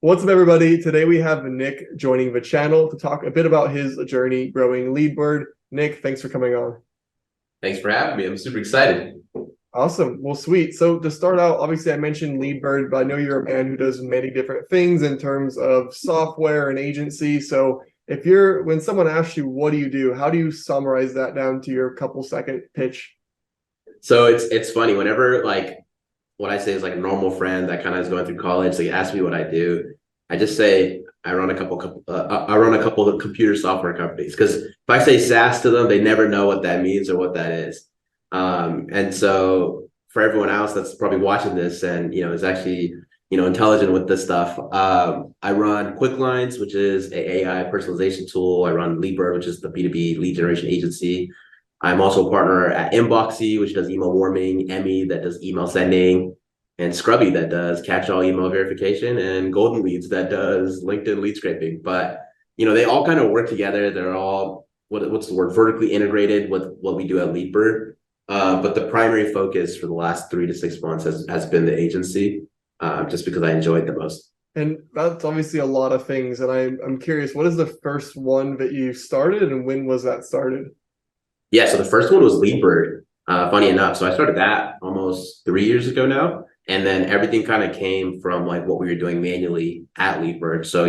What's up, everybody? Today we have Nick joining the channel to talk a bit about his journey growing Leadbird. Nick, thanks for coming on. Thanks for having me. I'm super excited. Awesome. Well, sweet. So to start out, obviously I mentioned Leadbird, but I know you're a man who does many different things in terms of software and agency. So when someone asks you, what do you do? How do you summarize that down to your couple second pitch? So it's funny whenever what I say is like a normal friend that kind of is going through college, they ask me what I do. I just say I run a couple of computer software companies because if I say SaaS to them, they never know what that means or what that is. And so for everyone else that's probably watching this and is actually intelligent with this stuff, I run Quicklines, which is a AI personalization tool. I run Leadbird, which is the B2B lead generation agency. I'm also a partner at Inboxy, which does email warming, Emmy that does email sending, and Scrubby that does catch-all email verification, and Golden Leads that does LinkedIn lead scraping. But they all kind of work together. They're all what's the word? Vertically integrated with what we do at Leadbird. But the primary focus for the last 3 to 6 months has been the agency, just because I enjoy it the most. And that's obviously a lot of things. And I'm curious, what is the first one that you started and when was that started? Yeah, so the first one was Leadbird. Funny enough, so I started that almost 3 years ago now, and then everything kind of came from like what we were doing manually at Leadbird. So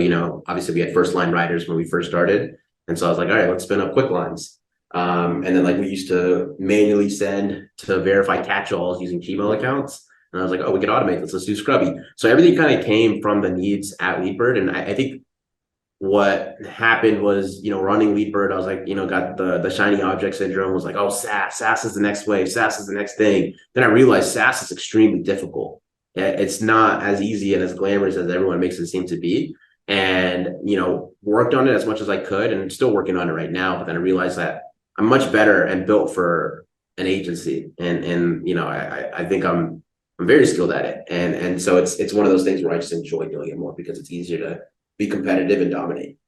obviously we had first line writers when we first started, and so I was like, all right, let's spin up quick lines. And then like we used to manually send to verify catch-alls using Gmail accounts, and I was like, oh, we could automate this. Let's do Scrubby. So everything kind of came from the needs at Leadbird, and I think what happened was, running Leadbird, I was like, got the shiny object syndrome, was like, oh, SaaS is the next wave, SaaS is the next thing. Then I realized SaaS is extremely difficult. It's not as easy and as glamorous as everyone makes it seem to be. And, worked on it as much as I could and still working on it right now. But then I realized that I'm much better and built for an agency. And I think I'm very skilled at it. And so it's one of those things where I just enjoy doing it more because it's easier to be competitive and dominate.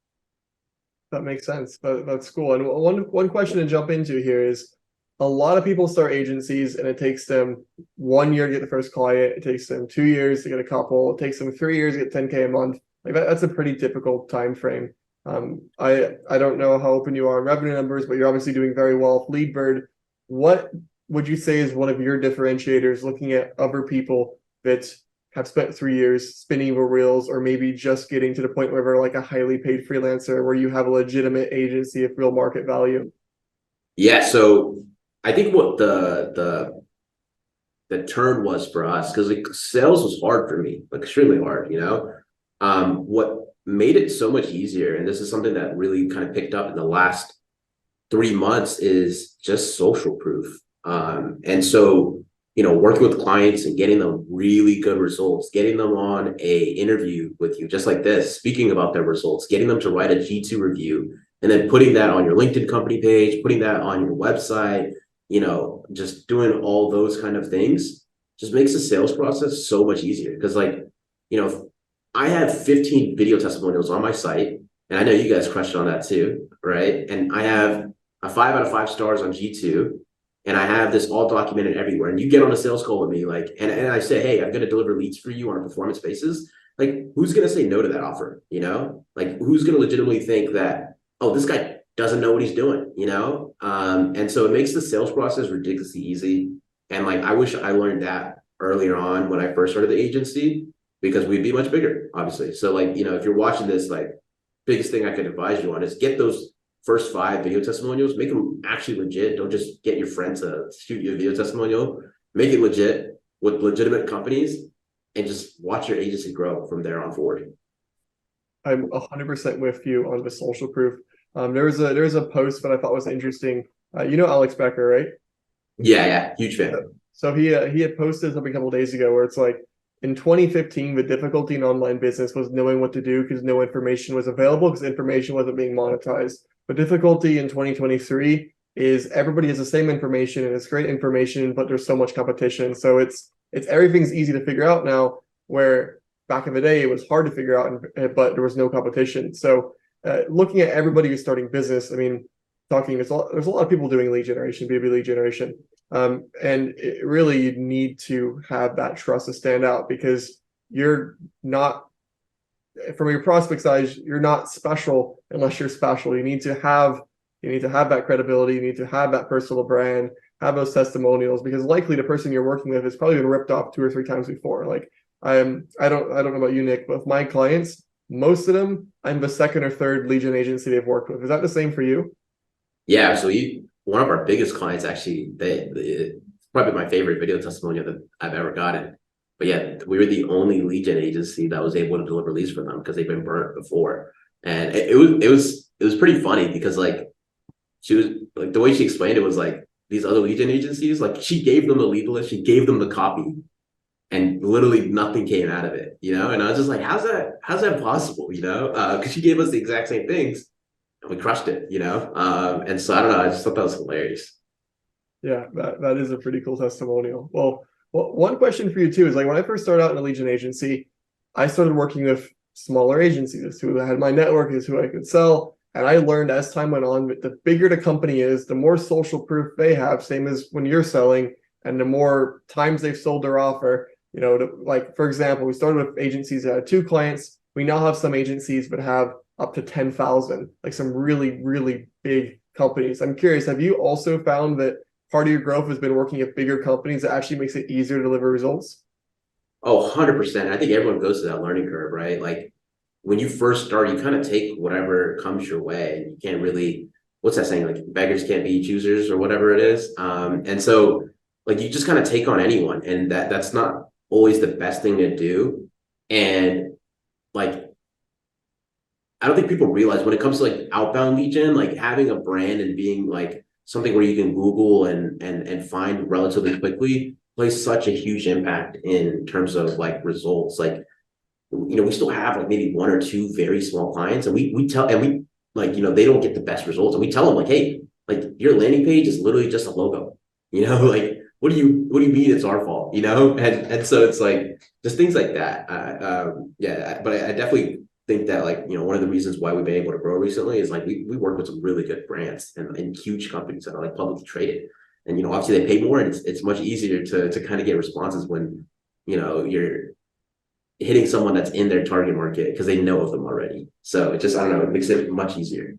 That makes sense. That's cool. And one question to jump into here is a lot of people start agencies and it takes them 1 year to get the first client. It takes them 2 years to get a couple. It takes them 3 years to get 10K a month. Like that's a pretty typical time frame. I don't know how open you are on revenue numbers, but you're obviously doing very well with Leadbird. What would you say is one of your differentiators looking at other people that have spent 3 years spinning the reels, or maybe just getting to the point where they're like a highly paid freelancer where you have a legitimate agency of real market value? Yeah, so I think what the turn was for us, because like sales was hard for me, like extremely hard. What made it so much easier, and this is something that really kind of picked up in the last 3 months, is just social proof. And so working with clients and getting them really good results, getting them on a interview with you, just like this, speaking about their results, getting them to write a G2 review, and then putting that on your LinkedIn company page, putting that on your website, just doing all those kind of things just makes the sales process so much easier. Because I have 15 video testimonials on my site, and I know you guys crushed on that too, right? And I have a 5 out of 5 stars on G2, and I have this all documented everywhere. And you get on a sales call with me, and I say, hey, I'm going to deliver leads for you on a performance basis. Like, who's going to say no to that offer? Like, who's going to legitimately think that, oh, this guy doesn't know what he's doing, And so it makes the sales process ridiculously easy. And like, I wish I learned that earlier on when I first started the agency, because we'd be much bigger, obviously. So like, if you're watching this, like, biggest thing I could advise you on is get those first 5 video testimonials, make them actually legit. Don't just get your friend to shoot you a video testimonial. Make it legit with legitimate companies, and just watch your agency grow from there on forward. I'm 100% with you on the social proof. There's a post that I thought was interesting. Alex Becker, right? Yeah, huge fan. So he had posted something a couple of days ago where it's like, in 2015, the difficulty in online business was knowing what to do because no information was available because information wasn't being monetized. The difficulty in 2023 is everybody has the same information and it's great information, but there's so much competition. So it's everything's easy to figure out now, where back in the day it was hard to figure out, but there was no competition. So looking at everybody who's starting business, I mean, there's a lot of people doing lead generation, B2B lead generation. And really, you need to have that trust to stand out, because you're not from your prospect side, you're not special unless you're special. You need to have that credibility. You need to have that personal brand, have those testimonials, because likely the person you're working with has probably been ripped off 2 or 3 times before. Like I don't know about you, Nick, but with my clients, most of them, I'm the second or third lead gen agency they've worked with. Is that the same for you? Yeah, so one of our biggest clients actually, they probably my favorite video testimonial that I've ever gotten. But yeah, we were the only lead gen agency that was able to deliver leads for them because they've been burnt before. And it was pretty funny because like she was like the way she explained it was like these other lead gen agencies, like she gave them the lead list, she gave them the copy, and literally nothing came out of it, you know? And I was just like, how's that possible, you know? Because she gave us the exact same things and we crushed it, you know? And so I don't know, I just thought that was hilarious. Yeah, that is a pretty cool testimonial. Well, one question for you too is like when I first started out in a lead gen agency, I started working with smaller agencies. It's who had my network, is who I could sell. And I learned as time went on that the bigger the company is, the more social proof they have, same as when you're selling, and the more times they've sold their offer. Like for example, we started with agencies that had 2 clients. We now have some agencies that have up to 10,000, like some really, really big companies. I'm curious, have you also found that part of your growth has been working at bigger companies that actually makes it easier to deliver results? Oh, 100%. I think everyone goes to that learning curve, right? Like when you first start, you kind of take whatever comes your way. And you can't really, what's that saying? Like beggars can't be choosers or whatever it is. And so like you just kind of take on anyone, and that's not always the best thing to do. And like I don't think people realize when it comes to like outbound lead gen, like having a brand and being like something where you can Google and find relatively quickly plays such a huge impact in terms of like results. Like, we still have like maybe 1 or 2 very small clients, and we tell and we like, they don't get the best results. And we tell them like, hey, like your landing page is literally just a logo, like what do you mean it's our fault? And so it's like just things like that. Yeah, but I definitely think that like, one of the reasons why we've been able to grow recently is like we work with some really good brands and huge companies that are like publicly traded. And obviously they pay more, and it's much easier to kind of get responses when you're hitting someone that's in their target market because they know of them already. So it just, I don't know, it makes it much easier.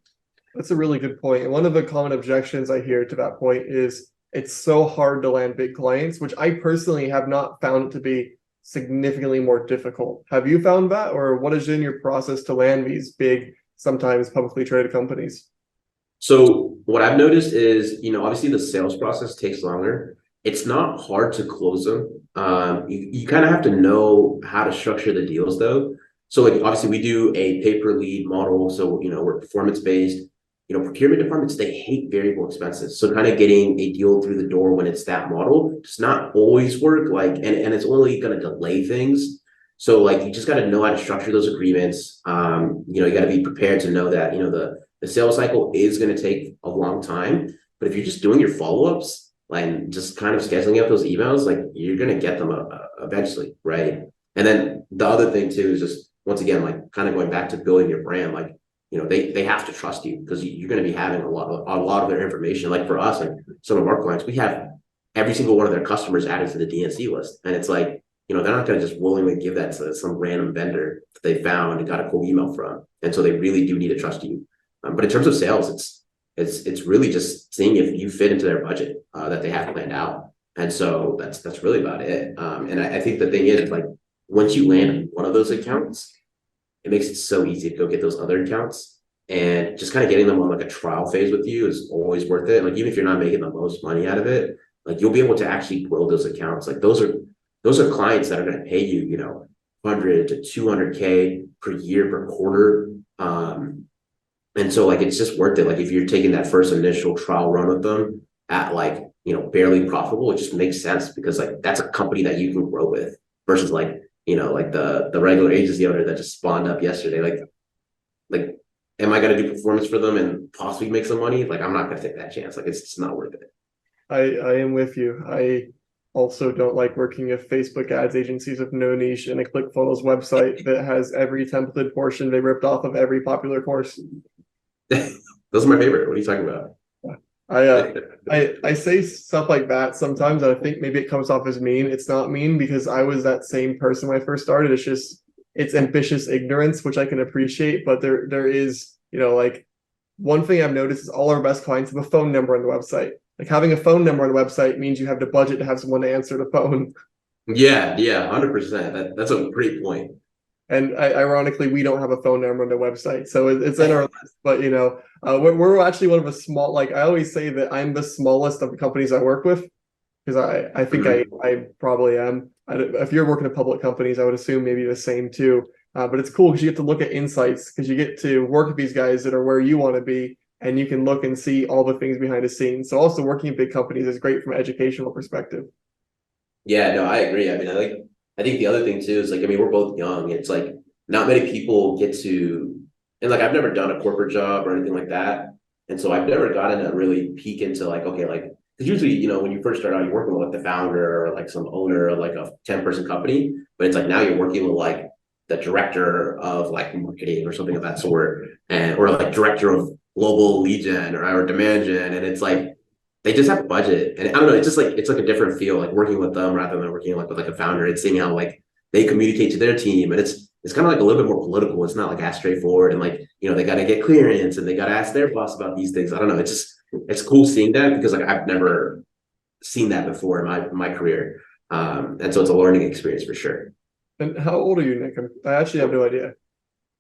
That's a really good point. And one of the common objections I hear to that point is it's so hard to land big clients, which I personally have not found it to be significantly more difficult. Have you found that, or what is in your process to land these big, sometimes publicly traded companies? So what I've noticed is, obviously the sales process takes longer. It's not hard to close them. You kind of have to know how to structure the deals though. So like obviously we do a pay per lead model. So, we're performance based. Procurement departments, they hate variable expenses. So kind of getting a deal through the door when it's that model does not always work. Like, and it's only going to delay things. So like you just got to know how to structure those agreements. You got to be prepared to know that, the sales cycle is going to take a long time. But if you're just doing your follow-ups and just kind of scheduling out those emails, like you're going to get them eventually, right? And then the other thing too is just, once again, like kind of going back to building your brand, like, they have to trust you because you're going to be having a lot of their information. Like for us, like some of our clients, we have every single one of their customers added to the DNC list. And it's like, they're not going to just willingly give that to some random vendor that they found and got a cool email from. And so they really do need to trust you. But in terms of sales, it's really just seeing if you fit into their budget that they have planned out. And so that's really about it. And I think the thing is like once you land one of those accounts, it makes it so easy to go get those other accounts, and just kind of getting them on like a trial phase with you is always worth it. Like even if you're not making the most money out of it, like you'll be able to actually grow those accounts. Like those are clients that are going to pay you, 100 to 200K per year per quarter. And so like it's just worth it. Like if you're taking that first initial trial run with them at like, barely profitable, it just makes sense because like that's a company that you can grow with versus like, like the regular agency owner that just spawned up yesterday. Like, am I going to do performance for them and possibly make some money? Like, I'm not going to take that chance. Like, it's just not worth it. I am with you. I also don't like working with Facebook ads agencies with no niche and a ClickFunnels website that has every templated portion they ripped off of every popular course. Those are my favorite. What are you talking about? I say stuff like that sometimes, and I think maybe it comes off as mean. It's not mean because I was that same person when I first started. It's just it's ambitious ignorance, which I can appreciate, but there is, like one thing I've noticed is all our best clients have a phone number on the website. Like having a phone number on the website means you have the budget to have someone to answer the phone. Yeah, 100%. That's a great point. And ironically, we don't have a phone number on the website, so it's in our list. But we're actually one of a small. Like I always say that I'm the smallest of the companies I work with because I think I probably am. If you're working at public companies, I would assume maybe the same too. But it's cool because you get to look at insights because you get to work with these guys that are where you want to be, and you can look and see all the things behind the scenes. So also working in big companies is great from an educational perspective. Yeah, no, I agree. I mean, I think the other thing too is like, I mean, we're both young. It's like not many people get to, and like I've never done a corporate job or anything like that. And so I've never gotten to really peek into like, okay, like, because usually, when you first start out, you're working with like the founder or like some owner of like a 10-person company, but it's like now you're working with like the director of like marketing or something of that sort, and or like director of global lead gen or demand gen. And it's like, they just have a budget, and I don't know. It's like a different feel, like working with them rather than working like with like a founder and seeing how like they communicate to their team, and it's kind of like a little bit more political. It's not like as straightforward, and like they got to get clearance and they got to ask their boss about these things. I don't know. It's cool seeing that because like I've never seen that before in my career, and so it's a learning experience for sure. And how old are you, Nick? I actually have no idea.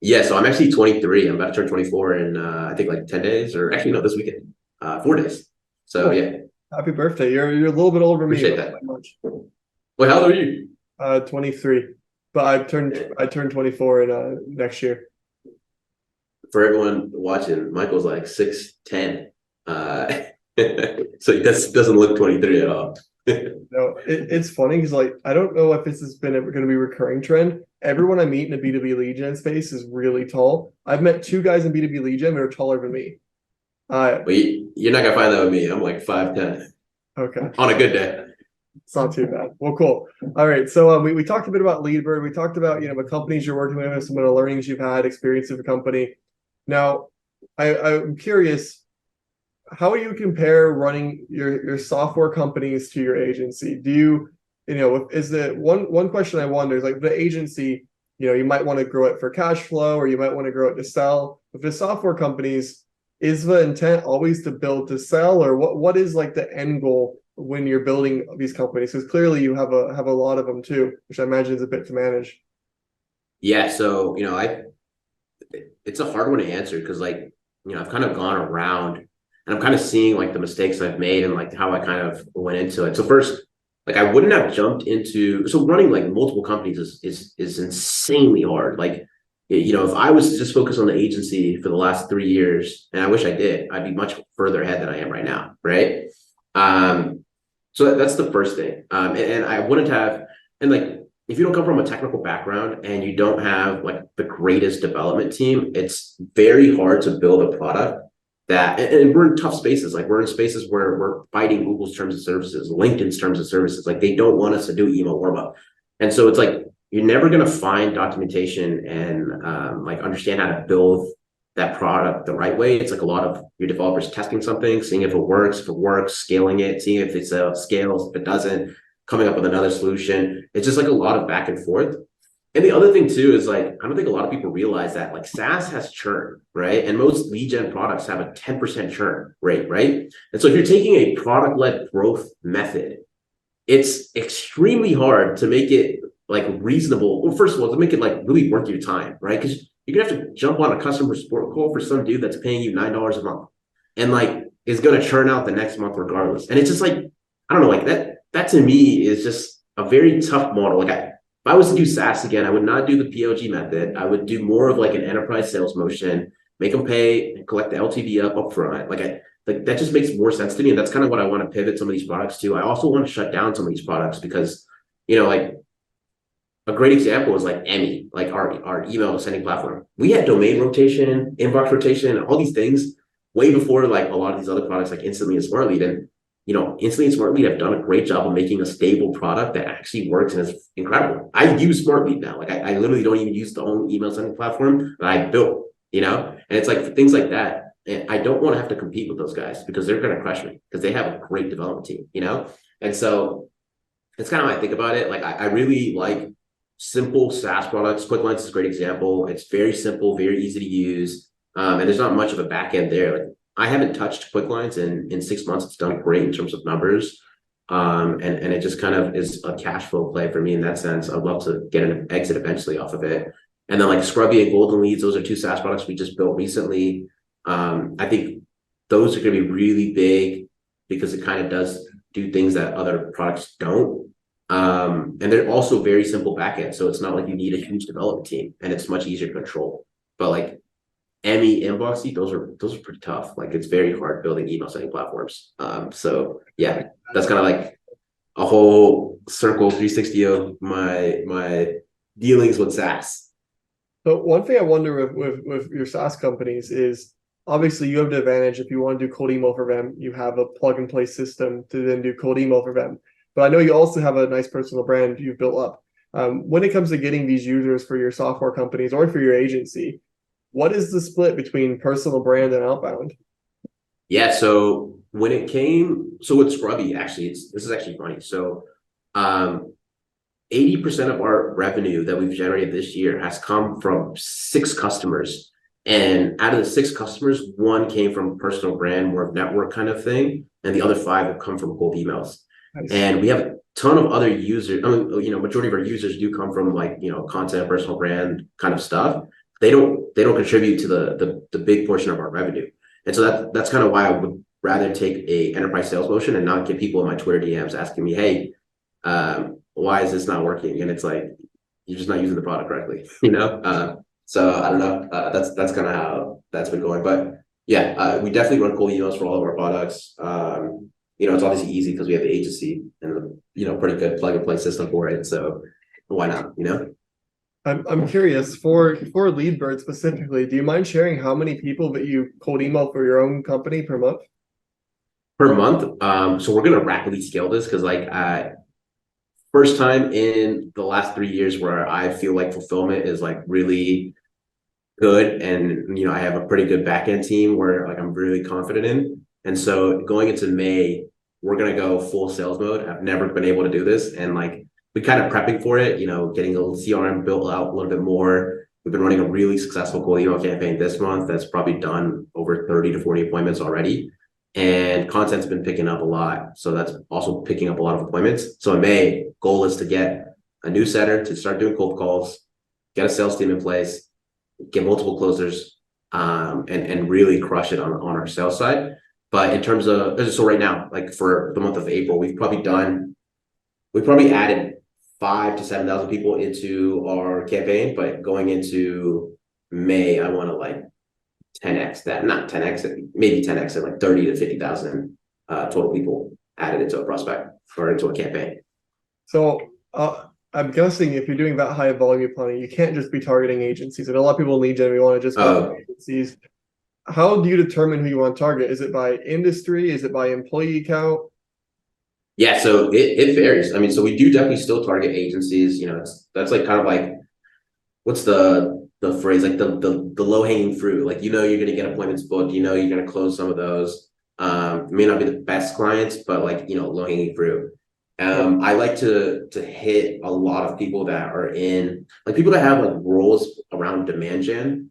Yeah, so I'm actually 23. I'm about to turn 24 in I think like 10 days, or actually no, this weekend, 4 days. So Cool. yeah, Happy birthday. You're a little bit older than me, appreciate but that. not much. Wait, how old are you? 23. But I turned 24 in next year. For everyone watching, Michael's like 6'10". So he doesn't look 23 at all. No, it's funny because like I don't know if this has been going to be a recurring trend. Everyone I meet in the B2B lead gen space is really tall. I've met two guys in B2B lead gen that are taller than me. But you're not gonna find that with me. I'm like 5'10" Okay. on a good day. It's not too bad. Well, cool. All right. So we talked a bit about Leadbird. We talked about the companies you're working with, some of the learnings you've had, experience of the company. Now, I'm curious, how do you compare running your software companies to your agency? Do is the one question I wonder is like the agency, you might want to grow it for cash flow or you might want to grow it to sell. With the software companies, is the intent always to build to sell, or what is like the end goal when you're building these companies? Because clearly you have a lot of them too, which I imagine is a bit to manage. Yeah, so it's a hard one to answer because like I've kind of gone around and I'm kind of seeing like the mistakes I've made and like how I kind of went into it. So first, like I wouldn't have jumped into running like multiple companies is insanely hard. Like if I was to just focus on the agency for the last 3 years, and I wish I did, I'd be much further ahead than I am right now, right? So that's the first thing. And I wouldn't have, and like if you don't come from a technical background and you don't have like the greatest development team, it's very hard to build a product and we're in tough spaces. Like we're in spaces where we're fighting Google's terms of services, LinkedIn's terms of services. Like they don't want us to do email warm up. And so it's like, you're never going to find documentation and like understand how to build that product the right way. It's like a lot of your developers testing something, seeing if it works, scaling it, seeing if it scales, if it doesn't, coming up with another solution. It's just like a lot of back and forth. And the other thing too is like, I don't think a lot of people realize that like SaaS has churn, right? And most lead gen products have a 10% churn rate, right? And so if you're taking a product-led growth method, it's extremely hard to make it like reasonable. Well, first of all, to make it like really worth your time, right? Because you're gonna have to jump on a customer support call for some dude that's paying you $9 a month and like is gonna churn out the next month regardless. And it's just like, I don't know, like that to me is just a very tough model. Like if I was to do SaaS again, I would not do the PLG method. I would do more of like an enterprise sales motion, make them pay and collect the LTV up front. Like that just makes more sense to me. And that's kind of what I want to pivot some of these products to. I also want to shut down some of these products because, like a great example is like Emmy, like our email sending platform. We had domain rotation, inbox rotation, all these things way before like a lot of these other products like Instantly and Smartlead. And Instantly and Smartlead have done a great job of making a stable product that actually works and is incredible. I use Smartlead now. Like I literally don't even use the own email sending platform that I built, and it's like things like that. And I don't want to have to compete with those guys because they're going to crush me because they have a great development team, And so it's kind of how I think about it. Like I really like simple SaaS products. QuickLines is a great example. It's very simple, very easy to use, and there's not much of a back end there. Like I haven't touched QuickLines in 6 months. It's done great in terms of numbers, and it just kind of is a cash flow play for me in that sense. I'd love to get an exit eventually off of it. And then like Scrubby and Golden Leads, those are two SaaS products we just built recently. I think those are going to be really big because it kind of does do things that other products don't. And they're also very simple backend. So it's not like you need a huge development team, and it's much easier to control. But like Emmy, Inboxy, those are pretty tough. Like it's very hard building email sending platforms. So yeah, that's kind of like a whole circle 360 of my dealings with SaaS. So one thing I wonder with your SaaS companies is obviously you have the advantage if you want to do cold email for them, you have a plug and play system to then do cold email for them. But I know you also have a nice personal brand you've built up. When it comes to getting these users for your software companies or for your agency, what is the split between personal brand and outbound? Yeah, so when it came, so with Scrubby, actually, this is actually funny. So 80% of our revenue that we've generated this year has come from 6 customers. And out of the 6 customers, 1 came from personal brand, more of network kind of thing, and the other 5 have come from cold emails. Nice. And we have a ton of other users. I mean, majority of our users do come from like, content, personal brand kind of stuff. They don't contribute to the big portion of our revenue. And so that's kind of why I would rather take a enterprise sales motion and not get people in my Twitter DMs asking me, hey, why is this not working? And it's like, you're just not using the product correctly, So I don't know. That's kind of how that's been going. But yeah, we definitely run cold emails for all of our products. It's obviously easy because we have the agency and pretty good plug and play system for it. So why not? I'm curious for Leadbird specifically, do you mind sharing how many people that you cold email for your own company per month? Per month. So we're gonna rapidly scale this because first time in the last 3 years where I feel like fulfillment is like really good, and I have a pretty good backend team where like I'm really confident in. And so going into May, we're gonna go full sales mode. I've never been able to do this, and like we kind of prepping for it, getting a little CRM built out a little bit more. We've been running a really successful cold email campaign this month that's probably done over 30 to 40 appointments already. And content's been picking up a lot. So that's also picking up a lot of appointments. So in May, goal is to get a newsletter to start doing cold calls, get a sales team in place, get multiple closers, and really crush it on our sales side. But in terms of, so right now, like for the month of April, we've probably added 5,000 to 7,000 people into our campaign, but going into May, I want to like 10x that, not 10x, maybe 10x, like 30 to 50,000 total people added into a prospect or into a campaign. So I'm guessing if you're doing that high volume planning, you can't just be targeting agencies. And a lot of people lead gen, we want to just go to agencies. How do you determine who you want to target? Is it by industry? Is it by employee count? Yeah, so it varies. I mean, so we do definitely still target agencies. That's like kind of like, what's the phrase, like the low hanging fruit. Like you're going to get appointments booked. You're going to close some of those. It may not be the best clients, but like low hanging fruit. I like to hit a lot of people that are in like people that have like roles around demand gen.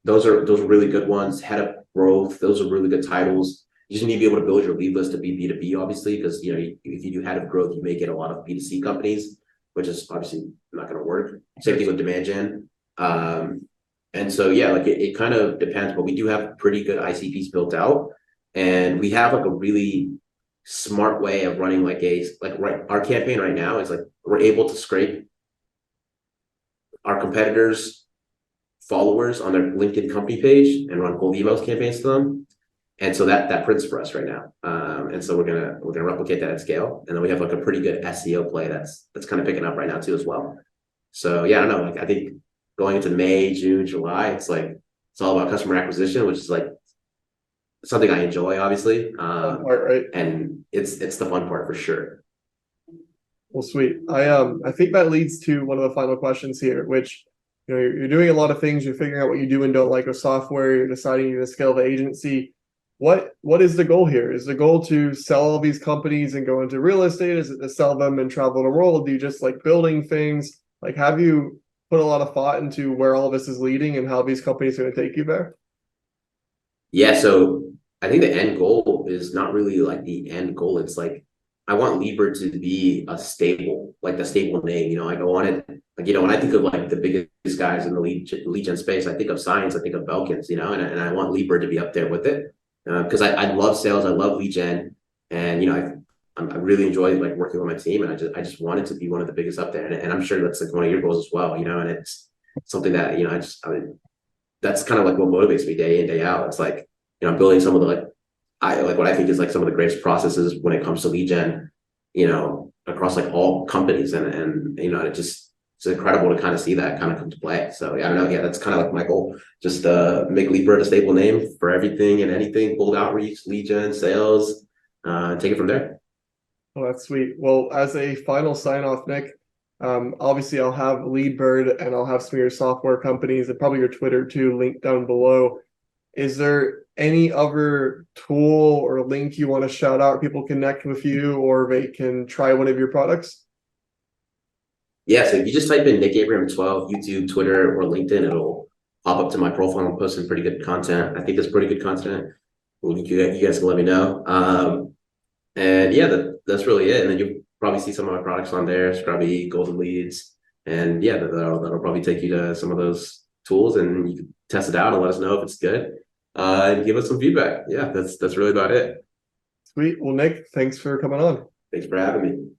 Those are really good ones. Head of growth. Those are really good titles. You just need to be able to build your lead list to be B2B, obviously, because if you do head of growth, you may get a lot of B2C companies, which is obviously not going to work. Same thing with demand gen. And so yeah, like it kind of depends, but we do have pretty good ICPs built out, and we have like a really smart way of running our campaign right now is like we're able to scrape our competitors' followers on their LinkedIn company page and run cold emails campaigns to them. And so that prints for us right now. And so we're gonna replicate that at scale. And then we have like a pretty good SEO play that's kind of picking up right now too as well. So yeah, I don't know. Like I think going into May, June, July, it's all about customer acquisition, which is like something I enjoy, obviously. Right. And it's the fun part for sure. Well, sweet. I think that leads to one of the final questions here, which you're doing a lot of things. You're figuring out what you do and don't like with software. You're deciding you're going to scale the agency. what is the goal here? Is the goal to sell all these companies and go into real estate? Is it to sell them and travel the world? Do you just like building things? Like, have you put a lot of thought into where all this is leading and how these companies are going to take you there? Yeah, so I think the end goal is not really like the end goal. It's like I want Libra to be a stable, like the stable name. Like I wanted, like when I think of like the biggest guys in the lead gen space, I think of Science, I think of Belkins, and I want Libra to be up there with it because I love sales, I love lead gen, and I really enjoy like working with my team, and I just wanted to be one of the biggest up there, and I'm sure that's like one of your goals as well, and it's something that that's kind of like what motivates me day in, day out. It's like, I'm building some of the I like what I think is like some of the greatest processes when it comes to lead gen, across like all companies. And it's incredible to kind of see that kind of come to play. So yeah, I don't know. Yeah, that's kind of like my goal. Just make Libra a stable name for everything and anything, cold outreach, lead gen, sales, take it from there. Oh, that's sweet. Well, as a final sign off, Nick, obviously I'll have Leadbird and I'll have some of your software companies and probably your Twitter too linked down below. Is there any other tool or link you want to shout out? People connect with you or they can try one of your products? Yeah, so if you just type in Nick Abraham 12, YouTube, Twitter, or LinkedIn, it'll pop up to my profile. I'm posting pretty good content. I think it's pretty good content. Well, you guys can let me know. And yeah, that's really it. And then you'll probably see some of my products on there, Scrubby, Golden Leads. And yeah, that'll probably take you to some of those tools and you can test it out and let us know if it's good. And give us some feedback. Yeah, that's really about it. Sweet. Well, Nick, thanks for coming on. Thanks for having me.